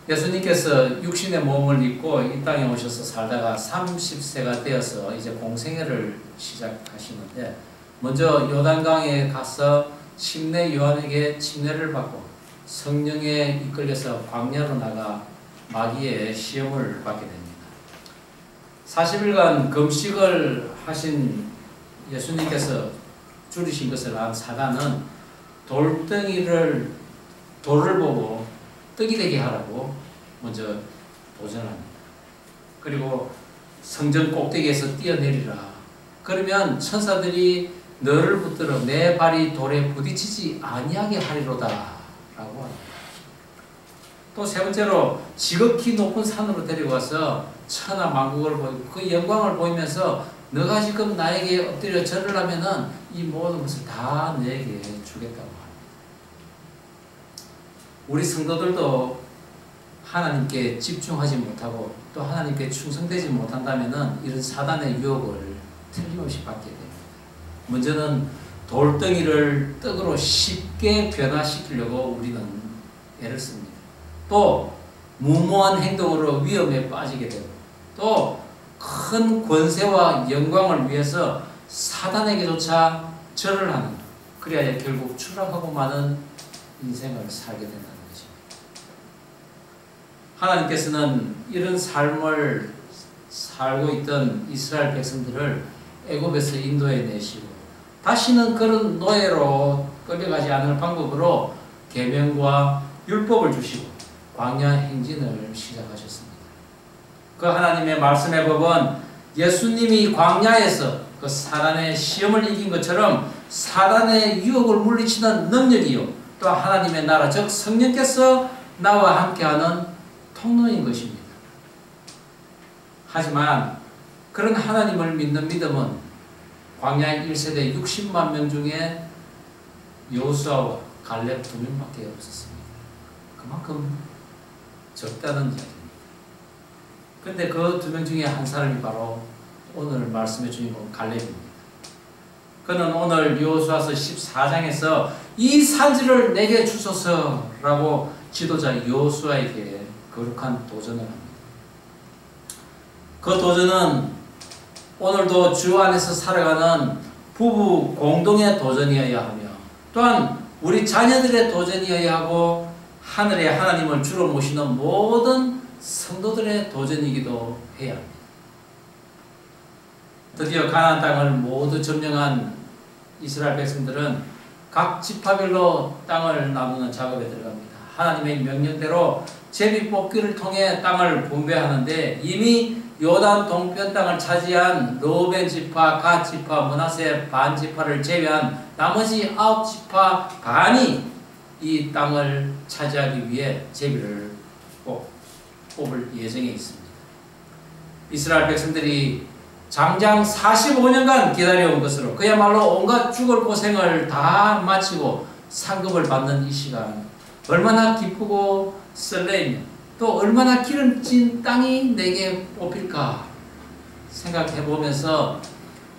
예수님께서 육신의 몸을 입고 이 땅에 오셔서 살다가 30세가 되어서 이제 공생애를 시작하시는데, 먼저 요단강에 가서 침례 요한에게 침례를 받고 성령에 이끌려서 광야로 나가 마귀의 시험을 받게 됩니다. 40일간 금식을 하신 예수님께서 줄이신 것을 안 사단은 돌덩이를 돌을 보고 떡이 되게 하라고 먼저 도전합니다. 그리고 성전 꼭대기에서 뛰어내리라. 그러면 천사들이 너를 붙들어 내 발이 돌에 부딪히지 아니하게 하리로다 라고 합니다. 또 세 번째로 지극히 높은 산으로 데려가서 천하 만국을 보이고 그 영광을 보이면서 너가 지금 나에게 엎드려 절을 하면은 이 모든 것을 다 너에게 주겠다고 합니다. 우리 성도들도 하나님께 집중하지 못하고 또 하나님께 충성되지 못한다면은 이런 사단의 유혹을 틀림없이 받게 됩니다. 먼저는 돌덩이를 떡으로 쉽게 변화시키려고 우리는 애를 씁니다. 또 무모한 행동으로 위험에 빠지게 되고, 또 큰 권세와 영광을 위해서 사단에게조차 절을 하는, 그래야 결국 추락하고 마는 인생을 살게 된다는 것입니다. 하나님께서는 이런 삶을 살고 있던 이스라엘 백성들을 애굽에서 인도해 내시고 다시는 그런 노예로 끌려가지 않을 방법으로 계명과 율법을 주시고 광야 행진을 시작하셨습니다. 그 하나님의 말씀의 법은 예수님이 광야에서 그 사단의 시험을 이긴 것처럼 사단의 유혹을 물리치는 능력이요, 또 하나님의 나라 즉 성령께서 나와 함께하는 통로인 것입니다. 하지만 그런 하나님을 믿는 믿음은 광야 1세대 60만 명 중에 여호수아와 갈렙 2명밖에 없었습니다. 그만큼 적다는 이야기입니다. 그런데 그 2명 중에 한 사람이 바로 오늘 말씀의 주인공 갈렙입니다. 그는 오늘 여호수아서 14장에서 이 산지를 내게 주소서라고 지도자 여호수아에게 거룩한 도전을 합니다. 그 도전은 오늘도 주 안에서 살아가는 부부 공동의 도전이어야 하며, 또한 우리 자녀들의 도전이어야 하고, 하늘의 하나님을 주로 모시는 모든 성도들의 도전이기도 해야 합니다. 드디어 가나안 땅을 모두 점령한 이스라엘 백성들은 각 지파별로 땅을 나누는 작업에 들어갑니다. 하나님의 명령대로 제비 뽑기를 통해 땅을 분배하는데, 이미 요단 동편 땅을 차지한 르우벤 지파, 갓 지파, 므낫세 반 지파를 제외한 나머지 9지파 반이 이 땅을 차지하기 위해 제비를 뽑을 예정에 있습니다. 이스라엘 백성들이 장장 45년간 기다려온 것으로 그야말로 온갖 죽을 고생을 다 마치고 상급을 받는 이 시간, 얼마나 기쁘고 설레이며 또 얼마나 기름진 땅이 내게 뽑힐까 생각해보면서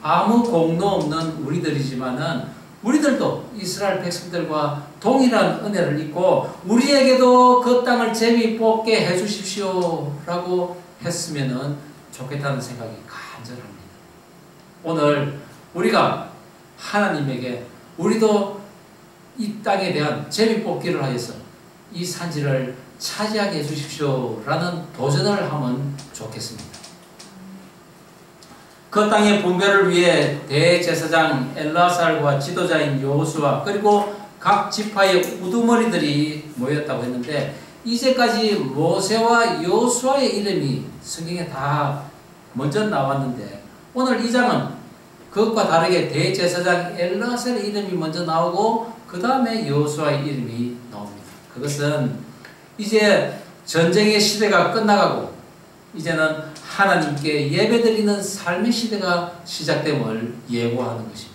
아무 공로 없는 우리들이지만은 우리들도 이스라엘 백성들과 동일한 은혜를 입고 우리에게도 그 땅을 제비 뽑게 해주십시오 라고 했으면 좋겠다는 생각이 간절합니다. 오늘 우리가 하나님에게 우리도 이 땅에 대한 제비 뽑기를 하여서 이 산지를 차지하게 해주십시오 라는 도전을 하면 좋겠습니다. 그 땅의 분배를 위해 대제사장 엘라살과 지도자인 여호수아 그리고 각 지파의 우두머리들이 모였다고 했는데, 이제까지 모세와 여호수아의 이름이 성경에 다 먼저 나왔는데, 오늘 이 장은 그것과 다르게 대제사장 엘라살의 이름이 먼저 나오고 그 다음에 여호수아의 이름이 나옵니다. 그것은 이제 전쟁의 시대가 끝나가고 이제는 하나님께 예배드리는 삶의 시대가 시작됨을 예고하는 것입니다.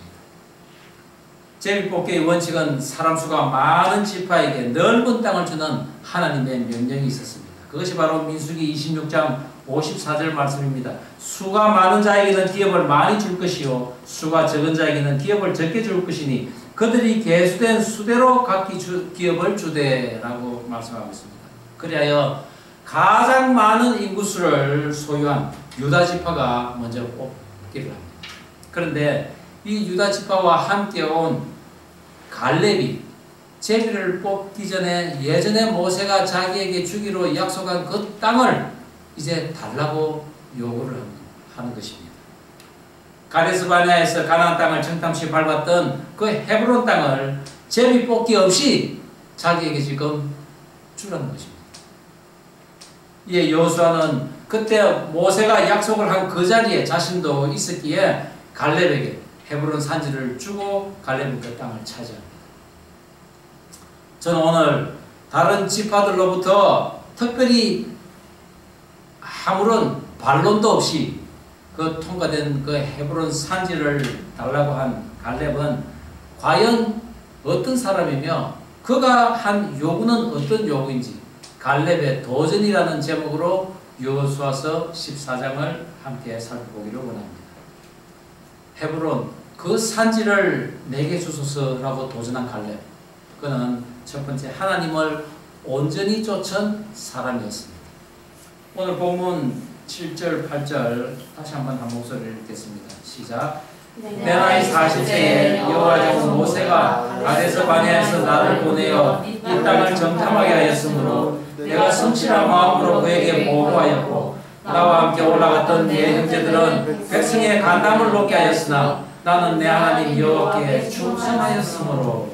제비뽑기의 원칙은 사람 수가 많은 지파에게 넓은 땅을 주는 하나님의 명령이 있었습니다. 그것이 바로 민수기 26장 54절 말씀입니다. 수가 많은 자에게는 기업을 많이 줄 것이요 수가 적은 자에게는 기업을 적게 줄 것이니 그들이 계수된 수대로 각기 기업을 주되 라고 말씀하고 있습니다. 그리하여 가장 많은 인구수를 소유한 유다 지파가 먼저 뽑기를 합니다. 그런데 이 유다 지파와 함께 온 갈렙이 제비를 뽑기 전에 예전에 모세가 자기에게 주기로 약속한 그 땅을 이제 달라고 요구를 하는 것입니다. 가데스 바네아에서 가나안 땅을 정탐시 밟았던 그 헤브론 땅을 제비 뽑기 없이 자기에게 지금 주라는 것입니다. 이에 여호수아는 그때 모세가 약속을 한 그 자리에 자신도 있었기에 갈렙에게 헤브론 산지를 주고 갈렙은 그 땅을 차지합니다. 저는 오늘 다른 지파들로부터 특별히 아무런 반론도 없이 그 통과된 그 헤브론 산지를 달라고 한 갈렙은 과연 어떤 사람이며 그가 한 요구는 어떤 요구인지 갈렙의 도전이라는 제목으로 여호수아서 14장을 함께 살펴보기를 원합니다. 헤브론 그 산지를 내게 주소서라고 도전한 갈렙, 그는 첫 번째 하나님을 온전히 좇은 사람이었습니다. 오늘 본문 7절 8절 다시 한번 한 목소리를 읽겠습니다. 시작. 내 나이 40세에 여호와께서 모세가 가데스 바네아에서 나를 보내어 이 땅을 정탐하게 하였으므로 내가 성실한 마음으로 그에게 보고하였고 나와 함께 올라갔던 내 형제들은 백성의 간담을 놓게 하였으나 나는 내 하나님 여호와께 충성하였으므로.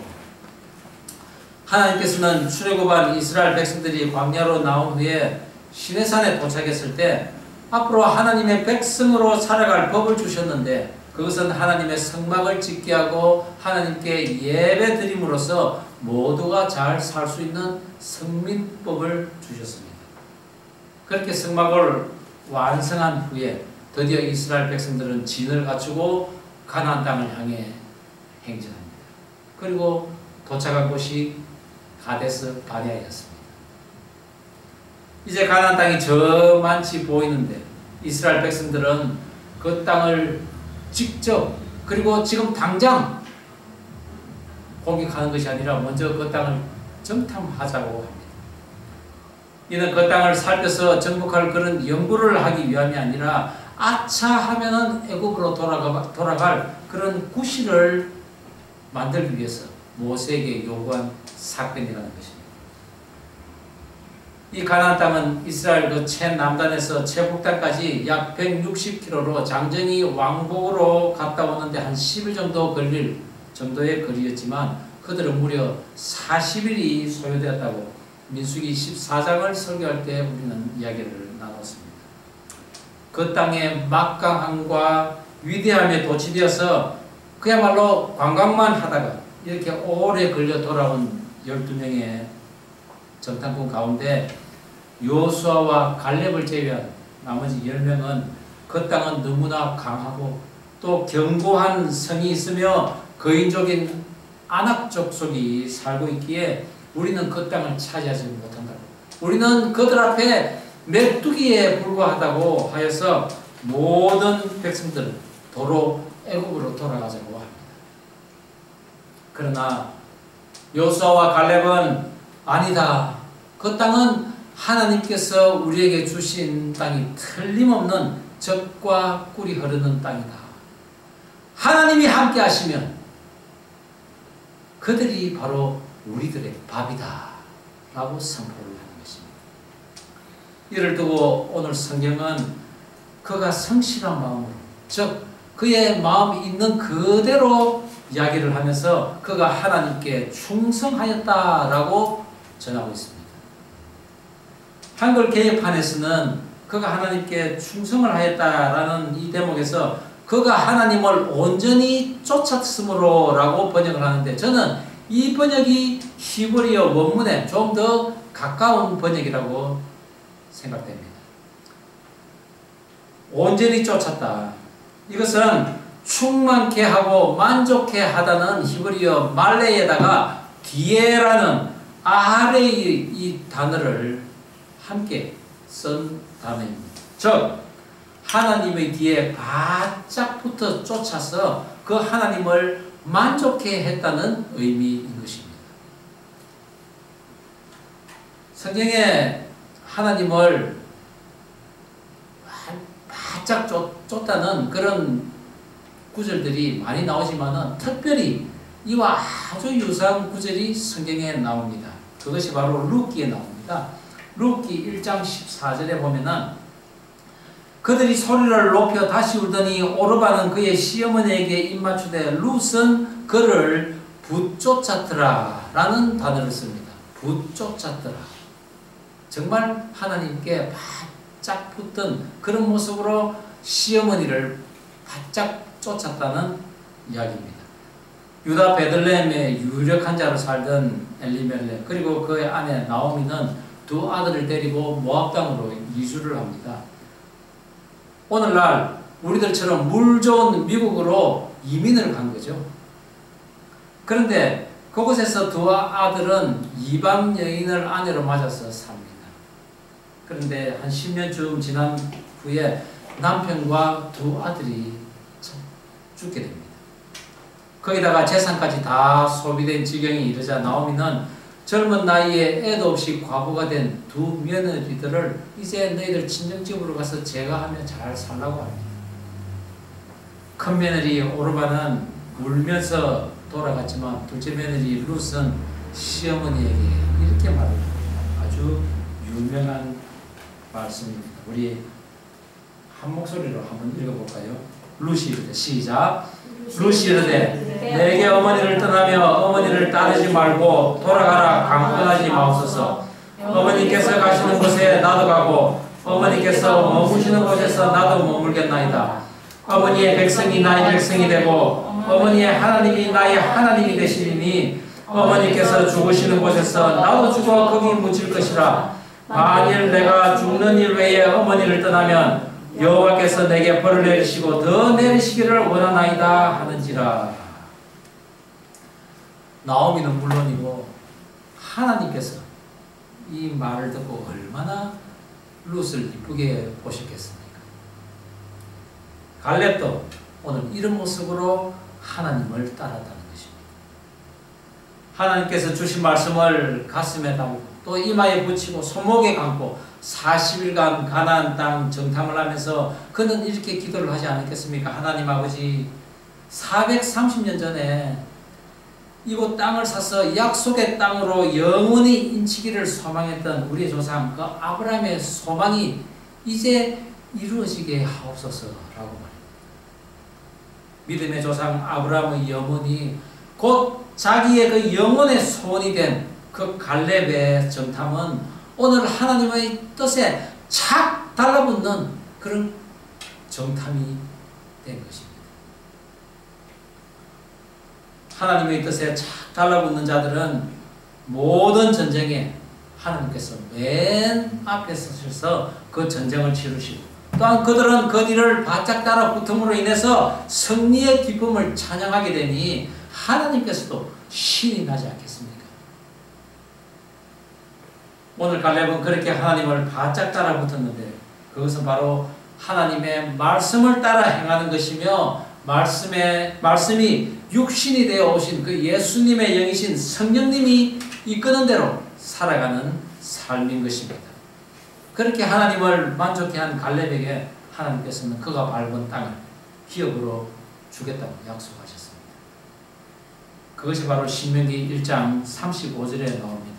하나님께서는 출애굽한 이스라엘 백성들이 광야로 나온 후에 시내산에 도착했을 때 앞으로 하나님의 백성으로 살아갈 법을 주셨는데 그것은 하나님의 성막을 짓게 하고 하나님께 예배 드림으로써 모두가 잘 살 수 있는 성민법을 주셨습니다. 그렇게 성막을 완성한 후에 드디어 이스라엘 백성들은 진을 갖추고 가나안 땅을 향해 행진합니다. 그리고 도착한 곳이 가데스 바네아였습니다. 이제 가나안 땅이 저만치 보이는데 이스라엘 백성들은 그 땅을 직접 그리고 지금 당장 공격하는 것이 아니라 먼저 그 땅을 정탐하자고 합니다. 이는 그 땅을 살펴서 정복할 그런 연구를 하기 위함이 아니라 아차 하면은 애굽으로 돌아갈 그런 구실을 만들기 위해서 모세에게 요구한 사건이라는 것입니다. 이 가나안 땅은 이스라엘 그 최남단에서 최북단까지 약 160km로 장정이 왕복으로 갔다 오는데 한 10일 정도 걸릴 정도의 거리였지만 그들은 무려 40일이 소요되었다고 민수기 14장을 설교할 때 우리는 이야기를 나눴습니다. 그 땅의 막강함과 위대함에 도취되어서 그야말로 관광만 하다가 이렇게 오래 걸려 돌아온 12명의 정탐꾼 가운데 여호수아와 갈렙을 제외한 나머지 10명은 그 땅은 너무나 강하고 또 견고한 성이 있으며 거인족인 아낙 족속이 살고 있기에 우리는 그 땅을 차지하지 못한다고, 우리는 그들 앞에 메뚜기에 불과하다고 하여서 모든 백성들은 도로 애굽으로 돌아가자고 합니다. 그러나 여호수아와 갈렙은 아니다. 그 땅은 하나님께서 우리에게 주신 땅이 틀림없는 젖과 꿀이 흐르는 땅이다. 하나님이 함께 하시면 그들이 바로 우리들의 밥이다 라고 선포를 하는 것입니다. 이를 두고 오늘 성경은 그가 성실한 마음으로, 즉 그의 마음이 있는 그대로 이야기를 하면서 그가 하나님께 충성하였다라고 전하고 있습니다. 한글 개혁판에서는 그가 하나님께 충성을 하였다라는 이 대목에서 그가 하나님을 온전히 쫓았으므로 라고 번역을 하는데 저는 이 번역이 히브리어 원문에 좀 더 가까운 번역이라고 생각됩니다. 온전히 쫓았다. 이것은 충만케 하고 만족케 하다는 히브리어 말레에다가 디에라는 아래의 이 단어를 함께 쓴 단어입니다. 즉 하나님의 뒤에 바짝 붙어 쫓아서 그 하나님을 만족해 했다는 의미인 것입니다. 성경에 하나님을 바짝 쫓다는 그런 구절들이 많이 나오지만은 특별히 이와 아주 유사한 구절이 성경에 나옵니다. 그것이 바로 룻기에 나옵니다. 룻기 1장 14절에 보면은 그들이 소리를 높여 다시 울더니 오르바는 그의 시어머니에게 입맞추되 룻은 그를 붙쫓았더라 라는 단어를 씁니다. 붙쫓았더라. 정말 하나님께 바짝 붙던 그런 모습으로 시어머니를 바짝 쫓았다는 이야기입니다. 유다 베들레헴에 유력한 자로 살던 엘리멜렉 그리고 그의 아내 나오미는 두 아들을 데리고 모압 땅으로 이주를 합니다. 오늘날 우리들처럼 물 좋은 미국으로 이민을 간 거죠. 그런데 그곳에서 두 아들은 이방 여인을 아내로 맞아서 삽니다. 그런데 한 10년쯤 지난 후에 남편과 두 아들이 죽게 됩니다. 거기다가 재산까지 다 소비된 지경이 이르자 나오미는 젊은 나이에 애도 없이 과부가 된 두 며느리들을 이제 너희들 친정집으로 가서 제가하며 잘 살라고 합니다. 큰 며느리 오르바는 울면서 돌아갔지만 둘째 며느리 룻은 시어머니에게 이렇게 말합니다. 아주 유명한 말씀입니다. 우리 한 목소리로 한번 읽어볼까요? 룻이 이르되 시작. 룻이 이르되 내게 어머니를 떠나며 어머니를 따르지 말고 돌아가라 강권하지 마옵소서. 어머니께서 가시는 곳에 나도 가고 어머니께서 머무시는 곳에서 나도 머물겠나이다. 어머니의 백성이 나의 백성이 되고 어머니의 하나님이 나의 하나님이 되시리니 어머니께서 죽으시는 곳에서 나도 죽어 거기 묻힐 것이라. 만일 내가 죽는 일 외에 어머니를 떠나면 여호와께서 내게 벌을 내리시고 더 내리시기를 원하나이다 하는지라. 나오미는 물론이고 하나님께서 이 말을 듣고 얼마나 룻을 이쁘게 보셨겠습니까? 갈렙도 오늘 이런 모습으로 하나님을 따랐다는 것입니다. 하나님께서 주신 말씀을 가슴에 담고 또 이마에 붙이고 손목에 감고 40일간 가나안 땅 정탐을 하면서 그는 이렇게 기도를 하지 않았겠습니까? 하나님 아버지, 430년 전에 이곳 땅을 사서 약속의 땅으로 영원히 인치기를 소망했던 우리의 조상 그 아브라함의 소망이 이제 이루어지게 하옵소서라고 말합니다. 믿음의 조상 아브라함의 영혼이 곧 자기의 그 영혼의 소원이 된 그 갈렙의 정탐은 오늘 하나님의 뜻에 착 달라붙는 그런 정탐이 된 것입니다. 하나님의 뜻에 착 달라붙는 자들은 모든 전쟁에 하나님께서 맨 앞에 서셔서 그 전쟁을 치르시고 또한 그들은 그 뒤를 바짝 따라 붙음으로 인해서 승리의 기쁨을 찬양하게 되니 하나님께서도 신이 나지 않겠습니까? 오늘 갈렙은 그렇게 하나님을 바짝 따라 붙었는데 그것은 바로 하나님의 말씀을 따라 행하는 것이며 말씀이 육신이 되어 오신 그 예수님의 영이신 성령님이 이끄는 대로 살아가는 삶인 것입니다. 그렇게 하나님을 만족해 한 갈렙에게 하나님께서는 그가 밟은 땅을 기업으로 주겠다고 약속하셨습니다. 그것이 바로 신명기 1장 35절에 나옵니다.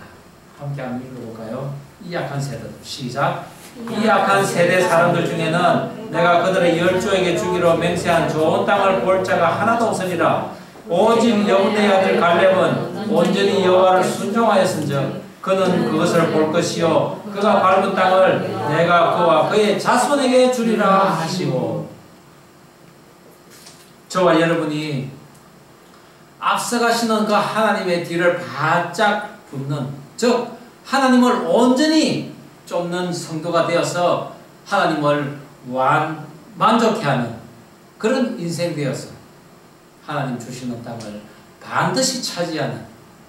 함께 한번 읽어볼까요? 이 약한 세대들 시작. 이 약한 세대 사람들 중에는 내가 그들의 열조에게 주기로 맹세한 좋은 땅을 볼 자가 하나도 없으리라. 오직 여분의 아들 갈렙은 온전히 여호와를 순종하였은즉 그는 그것을 볼 것이요 그가 밟은 땅을 내가 그와 그의 자손에게 주리라 하시고. 저와 여러분이 앞서가시는 그 하나님의 뒤를 바짝 붙는, 즉 하나님을 온전히 쫓는 성도가 되어서 하나님을 만족해하는 그런 인생 되어서 하나님 주시는 땅을 반드시 차지하는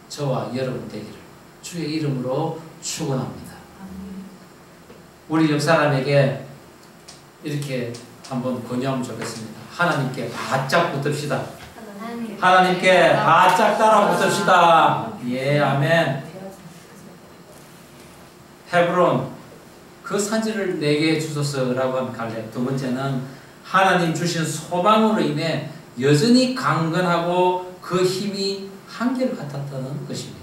저와 여러분 되기를 주의 이름으로 축원합니다. 우리 옆 사람에게 이렇게 한번 권유하면 좋겠습니다. 하나님께 바짝 붙읍시다. 하나님께 바짝 따라 붙읍시다. 예, 아멘. 헤브론 그 산지를 내게 주소서라고 한 갈렙. 두 번째는 하나님 주신 소망으로 인해 여전히 강건하고 그 힘이 한결 같았다는 것입니다.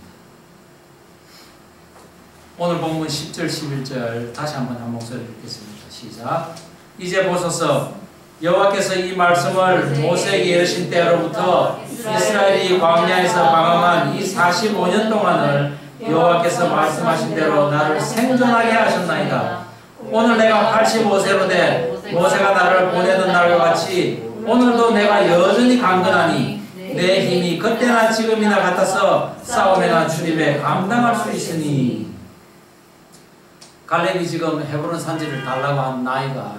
오늘 본문 10절 11절 다시 한번 한 목소리 읽겠습니다. 시작. 이제 보소서 여호와께서 이 말씀을 모세에게 이르신 때로부터 이스라엘이 광야에서 방황한 이 45년 동안을 여호와께서 말씀하신 대로 나를 생존하게 하셨나이다. 오늘 내가 85세로 돼 모세가 나를 보내던 날과 같이 오늘도 내가 여전히 강건하니 내 힘이 그때나 지금이나 같아서 싸움에나 출입에 감당할 수 있으니. 갈렙이 지금 헤브론 산지를 달라고 한 나이가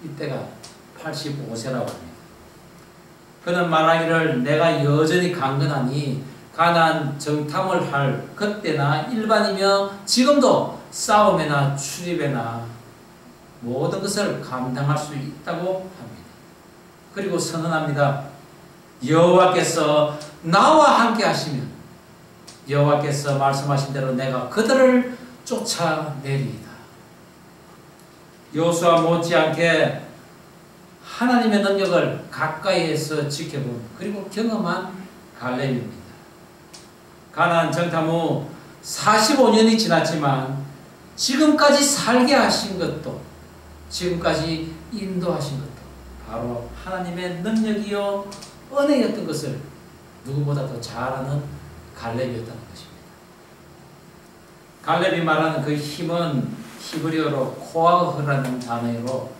이때가 85세라고 합니다. 그는 말하기를 내가 여전히 강건하니 가나안 정탐을 할 그때나 일반이며 지금도 싸움에나 출입에나 모든 것을 감당할 수 있다고 합니다. 그리고 선언합니다. 여호와께서 나와 함께 하시면 여호와께서 말씀하신 대로 내가 그들을 쫓아내리이다. 여호수아 못지않게 하나님의 능력을 가까이에서 지켜본 그리고 경험한 갈렙입니다. 가나안 정탐 후 45년이 지났지만 지금까지 살게 하신 것도 지금까지 인도하신 것도 바로 하나님의 능력이요 은혜였던 것을 누구보다도 잘 아는 갈렙이었다는 것입니다. 갈렙이 말하는 그 힘은 히브리어로 코아흐라는 단어로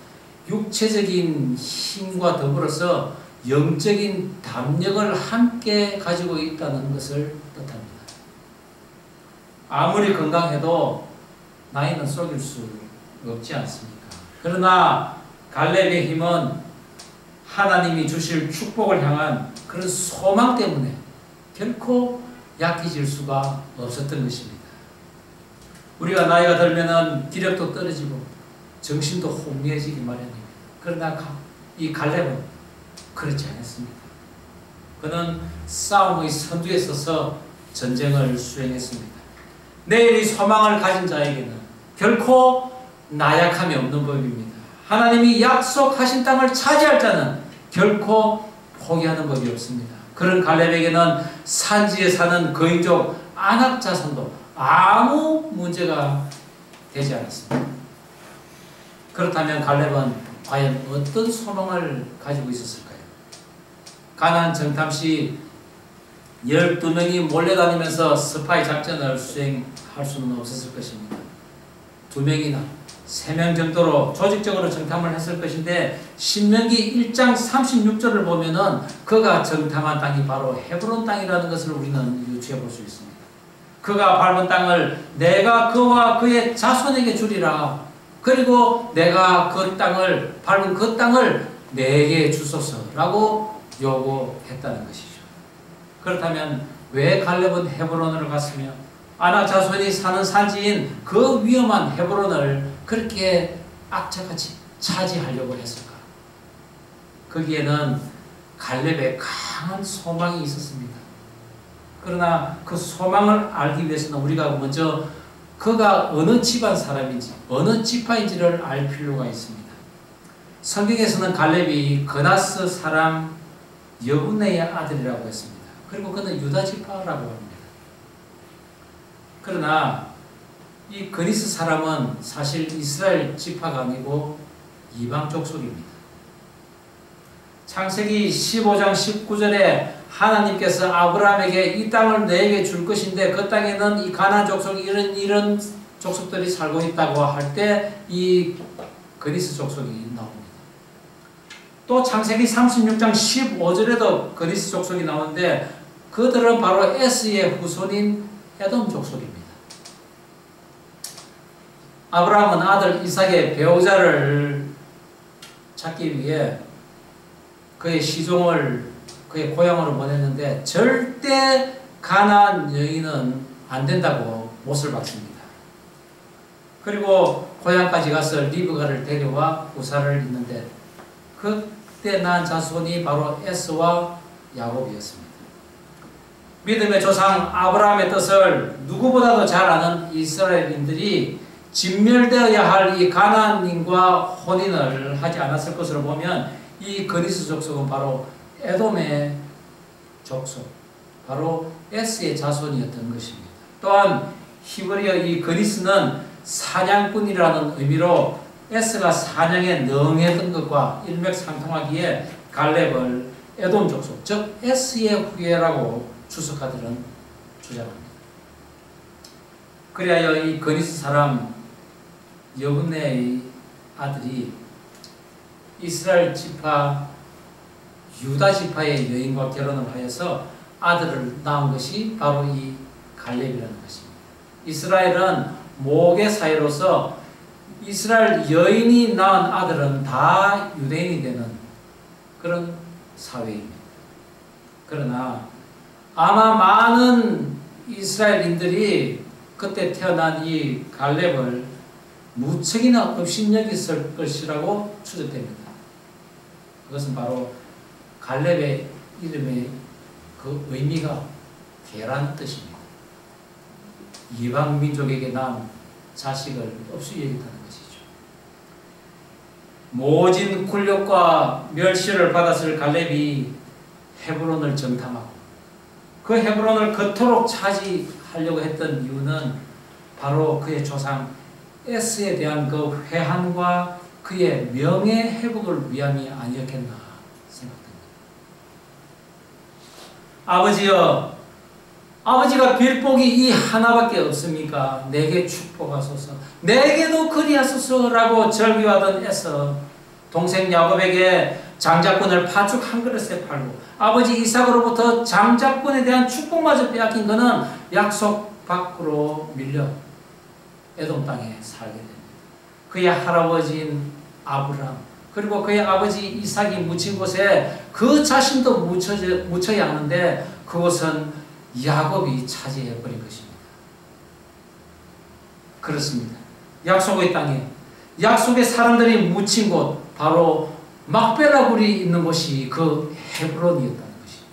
육체적인 힘과 더불어서 영적인 담력을 함께 가지고 있다는 것을 뜻합니다. 아무리 건강해도 나이는 속일 수 없지 않습니까? 그러나 갈렙의 힘은 하나님이 주실 축복을 향한 그런 소망 때문에 결코 약해질 수가 없었던 것입니다. 우리가 나이가 들면은 기력도 떨어지고 정신도 혼미해지기 마련입니다. 그러나 이 갈렙은 그렇지 않았습니다. 그는 싸움의 선두에 서서 전쟁을 수행했습니다. 내일이 소망을 가진 자에게는 결코 나약함이 없는 법입니다. 하나님이 약속하신 땅을 차지할 자는 결코 포기하는 법이 없습니다. 그런 갈렙에게는 산지에 사는 거인족 아낙 자손도 아무 문제가 되지 않았습니다. 그렇다면 갈렙은 과연 어떤 소망을 가지고 있었을까요? 가나안 정탐 시 12명이 몰려다니면서 스파이 작전을 수행할 수는 없었을 것입니다. 2명이나 3명 정도로 조직적으로 정탐을 했을 것인데 신명기 1장 36절을 보면은 그가 정탐한 땅이 바로 헤브론 땅이라는 것을 우리는 유추해 볼 수 있습니다. 그가 밟은 땅을 내가 그와 그의 자손에게 주리라. 그리고 내가 그 땅을 밟은 그 땅을 내게 주소서라고 요구했다는 것이죠. 그렇다면 왜 갈렙은 헤브론으로 갔으며 아낙 자손이 사는 산지인 그 위험한 헤브론을 그렇게 악착같이 차지하려고 했을까? 거기에는 갈렙의 강한 소망이 있었습니다. 그러나 그 소망을 알기 위해서는 우리가 먼저 그가 어느 집안 사람인지 어느 지파인지를 알 필요가 있습니다. 성경에서는 갈렙이 그나스 사람 여분네의 아들이라고 했습니다. 그리고 그는 유다 지파라고 합니다. 그러나 이 그니스 사람은 사실 이스라엘 지파가 아니고 이방 족속입니다. 창세기 15장 19절에 하나님께서 아브라함에게 이 땅을 내게 줄 것인데 그 땅에는 이 가나안 족속 이런 족속들이 살고 있다고 할 때 이 그니스 족속이 나옵니다. 또 창세기 36장 15절에도 그니스 족속이 나오는데 그들은 바로 에스의 후손인 에돔 족속입니다. 아브라함은 아들 이삭의 배우자를 찾기 위해 그의 시종을 그의 고향으로 보냈는데 절대 가나안 여인은 안 된다고 못을 박습니다. 그리고 고향까지 가서 리브가를 데려와 후사를 잇는데 그때 난 자손이 바로 에스와 야곱이었습니다. 믿음의 조상 아브라함의 뜻을 누구보다도 잘 아는 이스라엘인들이 진멸되어야 할 이 가나안인과 혼인을 하지 않았을 것으로 보면 이 그리스 족속은 바로 에돔의 족속, 바로 에스의 자손이었던 것입니다. 또한 히브리어 이 그리스는 사냥꾼이라는 의미로 에스가 사냥에 능했던 것과 일맥상통하기에 갈렙을 에돔 족속, 즉 에스의 후예라고 주석가들은 주장합니다. 그리하여 이 그리스 사람 여분네의 아들이 이스라엘 지파 유다 지파의 여인과 결혼을 하여서 아들을 낳은 것이 바로 이 갈렙이라는 것입니다. 이스라엘은 모계 사회로서 이스라엘 여인이 낳은 아들은 다 유대인이 되는 그런 사회입니다. 그러나 아마 많은 이스라엘인들이 그때 태어난 이 갈렙을 무척이나 업신여겼을 것이라고 추정됩니다. 그것은 바로 갈렙의 이름의 그 의미가 괴란 뜻입니다. 이방 민족에게 난 자식을 없이 여겼다는 것이죠. 모진 굴욕과 멸시를 받았을 갈렙이 헤브론을 정탐하고 그 헤브론을 그토록 차지하려고 했던 이유는 바로 그의 조상 에스에 대한 그 회한과 그의 명예 회복을 위함이 아니었겠나 생각됩니다. 아버지여, 아버지가 빌 복이 이 하나밖에 없습니까? 내게 축복하소서, 내게도 그리하소서라고 절규하던 에서 동생 야곱에게 장자권을 팥죽 한 그릇에 팔고 아버지 이삭으로부터 장자권에 대한 축복마저 빼앗긴 것은 약속 밖으로 밀려 에돔 땅에 살게 됩니다. 그의 할아버지인 아브람 그리고 그의 아버지 이삭이 묻힌 곳에 그 자신도 묻혀야 하는데 그곳은 야곱이 차지해버린 것입니다. 그렇습니다. 약속의 땅에 약속의 사람들이 묻힌 곳 바로 막벨라 굴이 있는 곳이 그 헤브론이었다는 것이죠.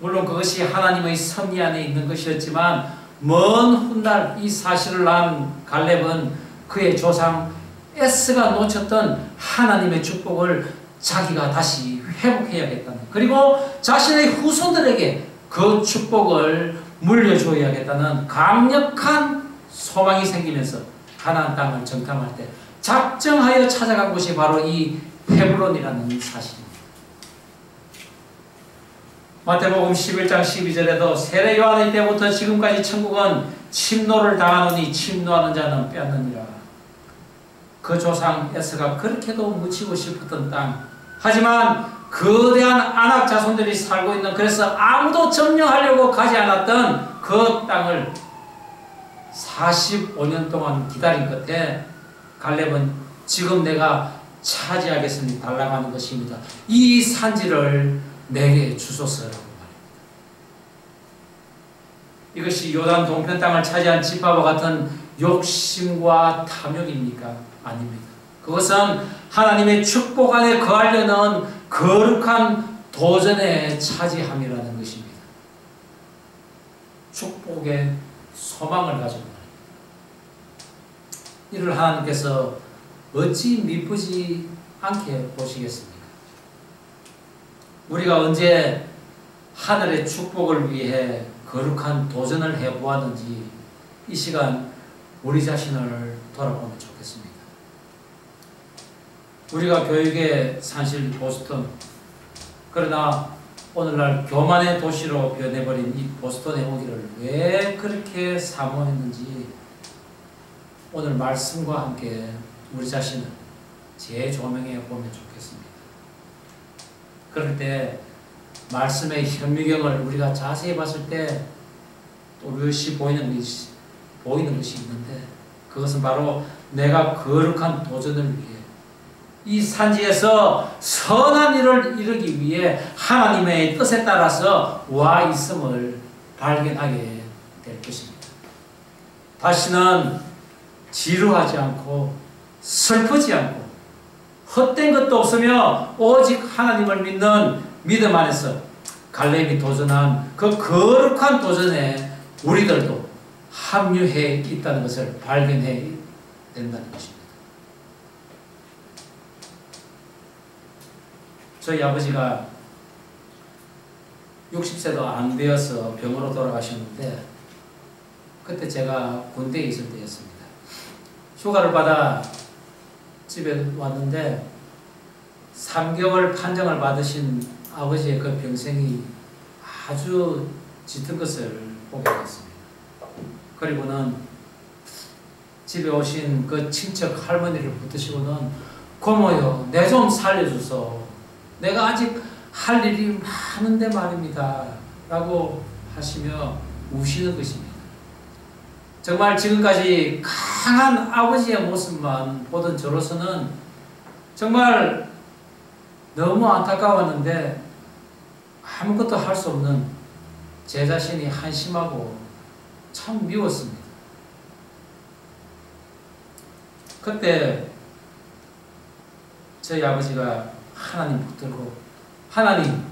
물론 그것이 하나님의 섭리 안에 있는 것이었지만 먼 훗날 이 사실을 안 갈렙은 그의 조상 에스가 놓쳤던 하나님의 축복을 자기가 다시 회복해야겠다는, 그리고 자신의 후손들에게 그 축복을 물려줘야겠다는 강력한 소망이 생기면서 가나안 땅을 정탐할 때 작정하여 찾아간 곳이 바로 이 헤브론이라는 사실입니다. 마태복음 11장 12절에도 세례 요한의 때부터 지금까지 천국은 침노를 당하노니 침노하는 자는 빼앗느니라. 그 조상 에스가 그렇게도 묻히고 싶었던 땅, 하지만 거대한 아낙 자손들이 살고 있는, 그래서 아무도 점령하려고 가지 않았던 그 땅을 45년 동안 기다린 끝에 갈렙은 지금 내가 차지하겠으니 달라고 하는 것입니다. 이 산지를 내게 주소서라고 말합니다. 이것이 요단 동편 땅을 차지한 지파와 같은 욕심과 탐욕입니까? 아닙니다. 그것은 하나님의 축복 안에 거하려는 거룩한 도전의 차지함이라는 것입니다. 축복의 소망을 가지고 말입니다. 이를 하나님께서 어찌 미쁘지 않게 보시겠습니까? 우리가 언제 하늘의 축복을 위해 거룩한 도전을 해보았는지 이 시간 우리 자신을 돌아보면 좋겠습니다. 우리가 교육의 산실 보스턴, 그러나 오늘날 교만의 도시로 변해버린 이 보스턴에 오기를 왜 그렇게 사모했는지 오늘 말씀과 함께 우리 자신을 재조명해 보면 좋겠습니다. 그럴 때 말씀의 현미경을 우리가 자세히 봤을 때 또렷이 보이는 것이 있는데, 그것은 바로 내가 거룩한 도전을 위해 이 산지에서 선한 일을 이루기 위해 하나님의 뜻에 따라서 와 있음을 발견하게 될 것입니다. 다시는 지루하지 않고 슬프지 않고 헛된 것도 없으며 오직 하나님을 믿는 믿음 안에서 갈렙이 도전한 그 거룩한 도전에 우리들도 합류해 있다는 것을 발견해야 된다는 것입니다. 저희 아버지가 60세도 안 되어서 병으로 돌아가셨는데 그때 제가 군대에 있을 때였습니다. 휴가를 받아 집에 왔는데 3개월 판정을 받으신 아버지의 그 병생이 아주 짙은 것을 보게 됐습니다. 그리고는 집에 오신 그 친척 할머니를 붙드시고는 고모요, 내 좀 살려주소. 내가 아직 할 일이 많은데 말입니다. 라고 하시며 우시는 것입니다. 정말 지금까지 강한 아버지의 모습만 보던 저로서는 정말 너무 안타까웠는데 아무것도 할 수 없는 제 자신이 한심하고 참 미웠습니다. 그때 저희 아버지가 하나님 붙들고 하나님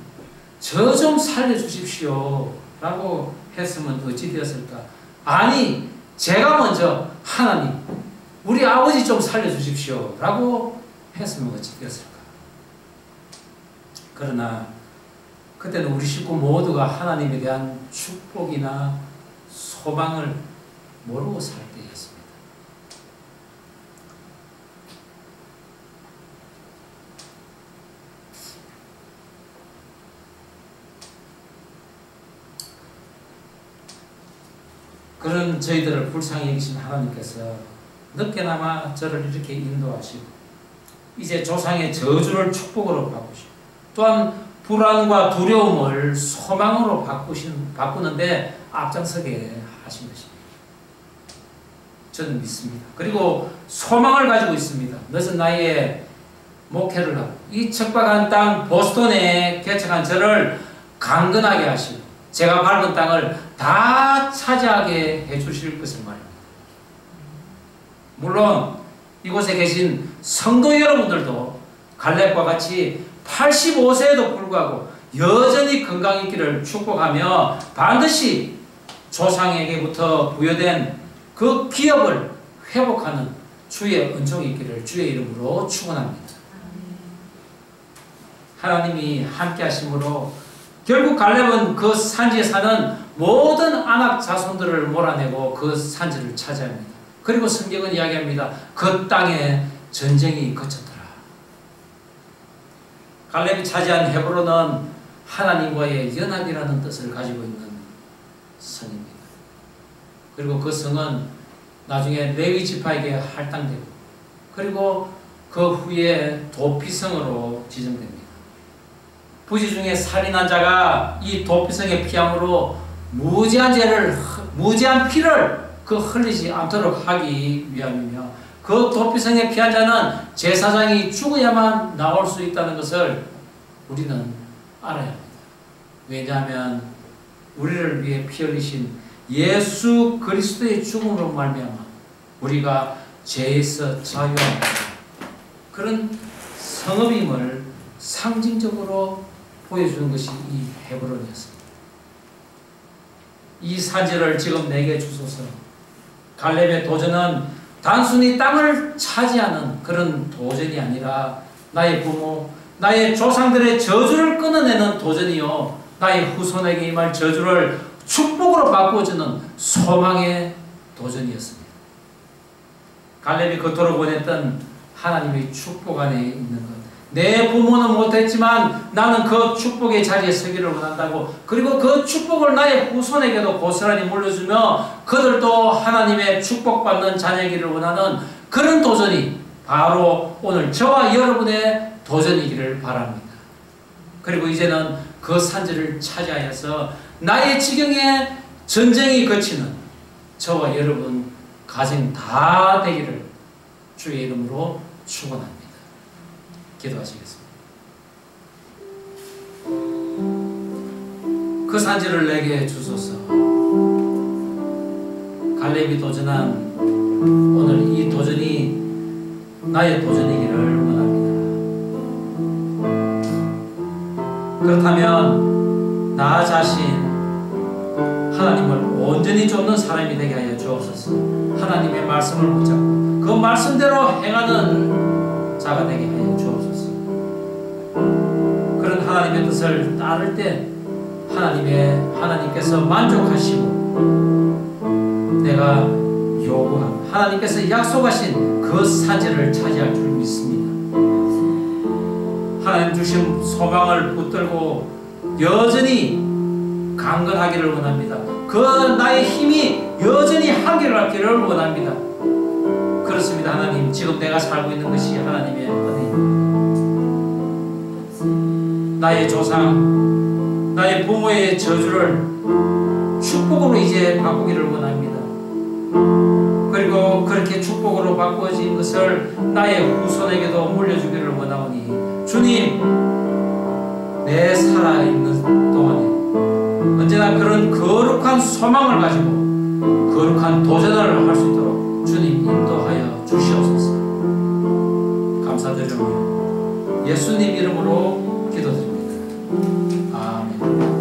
저 좀 살려주십시오 라고 했으면 어찌 되었을까? 아니 제가 먼저 하나님 우리 아버지 좀 살려주십시오 라고 했으면 어찌 되었을까? 그러나 그때는 우리 식구 모두가 하나님에 대한 축복이나 소망을 모르고 살 때였습니다. 그런 저희들을 불쌍히 여기신 하나님께서 늦게나마 저를 이렇게 인도하시고 이제 조상의 저주를 축복으로 바꾸시고 또한 불안과 두려움을 소망으로 바꾸는데 앞장서게 하신 것입니다. 저는 믿습니다. 그리고 소망을 가지고 있습니다. 늦은 나이에 목회를 하고 이 척박한 땅 보스턴에 개척한 저를 강건하게 하시고 제가 밟은 땅을 다 차지하게 해주실 것을 말입니다. 물론 이곳에 계신 성도 여러분들도 갈렙과 같이 85세에도 불구하고 여전히 건강 있기를 축복하며 반드시 조상에게부터 부여된 그 기업을 회복하는 주의 은총이 있기를 주의 이름으로 축원합니다. 하나님이 함께 하심으로 결국 갈렙은 그 산지에 사는 모든 아낙 자손들을 몰아내고 그 산지를 차지합니다. 그리고 성경은 이야기합니다. 그 땅에 전쟁이 거쳤더라. 갈렙이 차지한 헤브론은 하나님과의 연합이라는 뜻을 가지고 있는 성입니다. 그리고 그 성은 나중에 레위 지파에게 할당되고 그리고 그 후에 도피성으로 지정됩니다. 부지 중에 살인한 자가 이 도피성에 피함으로 무지한 피를 흘리지 않도록 하기 위함이며 그 도피성에 피한 자는 제사장이 죽어야만 나올 수 있다는 것을 우리는 알아야 합니다. 왜냐하면 우리를 위해 피 흘리신 예수 그리스도의 죽음으로 말미암아 우리가 죄에서 자유합니다. 그런 성읍임을 상징적으로 보여주는 것이 이 헤브론이었습니다. 이 산지를 지금 내게 주소서. 갈렙의 도전은 단순히 땅을 차지하는 그런 도전이 아니라 나의 부모, 나의 조상들의 저주를 끊어내는 도전이요 나의 후손에게 임할 저주를 축복으로 바꿔주는 소망의 도전이었습니다. 갈렙이 그토록 원했던 하나님의 축복 안에 있는 것, 내 부모는 못했지만 나는 그 축복의 자리에 서기를 원한다고, 그리고 그 축복을 나의 후손에게도 고스란히 물려주며 그들도 하나님의 축복받는 자녀이기를 원하는 그런 도전이 바로 오늘 저와 여러분의 도전이기를 바랍니다. 그리고 이제는 그 산지를 차지하여서 나의 지경에 전쟁이 거치는 저와 여러분 가정 다 되기를 주의 이름으로 축원합니다. 기도하시겠습니다. 그 산지를 내게 주소서. 갈렙이 도전한 오늘 이 도전이 나의 도전이기를 원합니다. 그렇다면 나 자신 하나님을 온전히 쫓는 사람이 되게 하여 주옵소서. 하나님의 말씀을 붙잡고 그 말씀대로 행하는 자가 되게 하여 주옵소서. 그런 하나님의 뜻을 따를 때 하나님께서 만족하시고 내가 요구한 하나님께서 약속하신 그 산지를 차지할 줄 믿습니다. 하나님 주신 소망을 붙들고 여전히 강건하기를 원합니다. 그 나의 힘이 여전히 한결같기를 원합니다. 그렇습니다. 하나님, 지금 내가 살고 있는 것이 하나님의 은혜입니다. 나의 조상, 나의 부모의 저주를 축복으로 이제 바꾸기를 원합니다. 그리고 그렇게 축복으로 바꾸어진 것을 나의 후손에게도 물려주기를 원하오니 주님, 내 살아있는 동안에 언제나 그런 거룩한 소망을 가지고 거룩한 도전을 할 수 있도록 주님 인도하여 주시옵소서. 감사드리며 예수님 이름으로 기도드립니다. 아멘.